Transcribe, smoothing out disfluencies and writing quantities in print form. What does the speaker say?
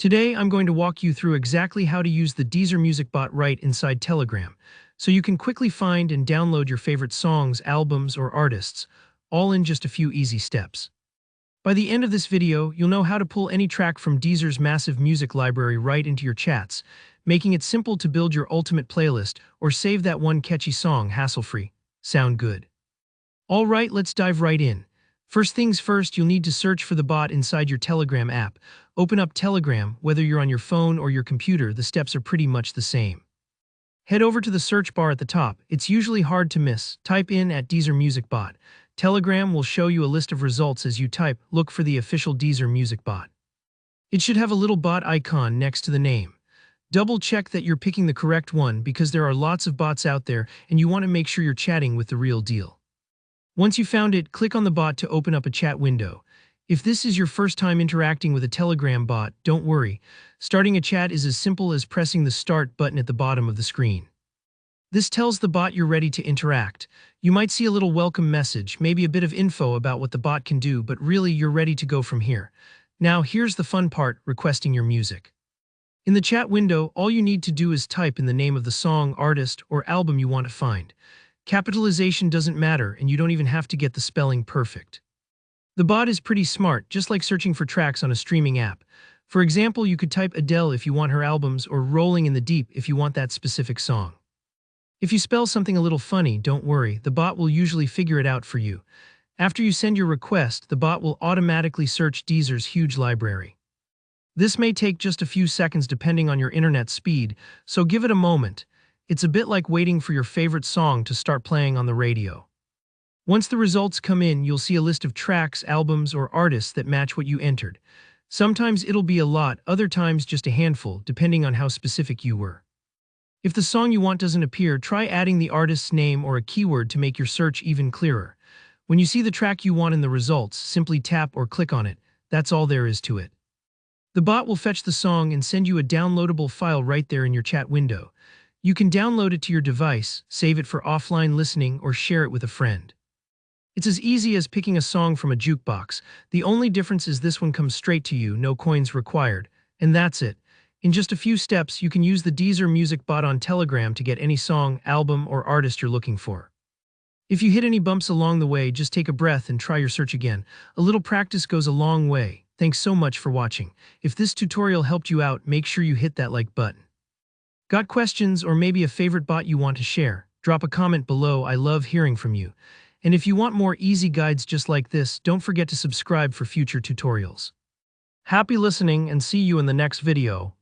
Today, I'm going to walk you through exactly how to use the Deezer music bot right inside Telegram, so you can quickly find and download your favorite songs, albums, or artists, all in just a few easy steps. By the end of this video, you'll know how to pull any track from Deezer's massive music library right into your chats, making it simple to build your ultimate playlist or save that one catchy song hassle-free. Sound good? All right, let's dive right in. First things first, you'll need to search for the bot inside your Telegram app. Open up Telegram, whether you're on your phone or your computer, the steps are pretty much the same. Head over to the search bar at the top. It's usually hard to miss. Type in @Deezer Music Bot. Telegram will show you a list of results as you type. Look for the official Deezer Music Bot. It should have a little bot icon next to the name. Double check that you're picking the correct one because there are lots of bots out there and you want to make sure you're chatting with the real deal. Once you found it, click on the bot to open up a chat window. If this is your first time interacting with a Telegram bot, don't worry. Starting a chat is as simple as pressing the Start button at the bottom of the screen. This tells the bot you're ready to interact. You might see a little welcome message, maybe a bit of info about what the bot can do, but really you're ready to go from here. Now here's the fun part, requesting your music. In the chat window, all you need to do is type in the name of the song, artist, or album you want to find. Capitalization doesn't matter, and you don't even have to get the spelling perfect. The bot is pretty smart, just like searching for tracks on a streaming app. For example, you could type Adele if you want her albums, or Rolling in the Deep if you want that specific song. If you spell something a little funny, don't worry, the bot will usually figure it out for you. After you send your request, the bot will automatically search Deezer's huge library. This may take just a few seconds depending on your internet speed, so give it a moment. It's a bit like waiting for your favorite song to start playing on the radio. Once the results come in, you'll see a list of tracks, albums, or artists that match what you entered. Sometimes it'll be a lot, other times just a handful, depending on how specific you were. If the song you want doesn't appear, try adding the artist's name or a keyword to make your search even clearer. When you see the track you want in the results, simply tap or click on it. That's all there is to it. The bot will fetch the song and send you a downloadable file right there in your chat window. You can download it to your device, save it for offline listening, or share it with a friend. It's as easy as picking a song from a jukebox. The only difference is this one comes straight to you, no coins required. And that's it. In just a few steps, you can use the Deezer Music Bot on Telegram to get any song, album, or artist you're looking for. If you hit any bumps along the way, just take a breath and try your search again. A little practice goes a long way. Thanks so much for watching. If this tutorial helped you out, make sure you hit that like button. Got questions or maybe a favorite bot you want to share? Drop a comment below. I love hearing from you. And if you want more easy guides just like this, don't forget to subscribe for future tutorials. Happy listening and see you in the next video.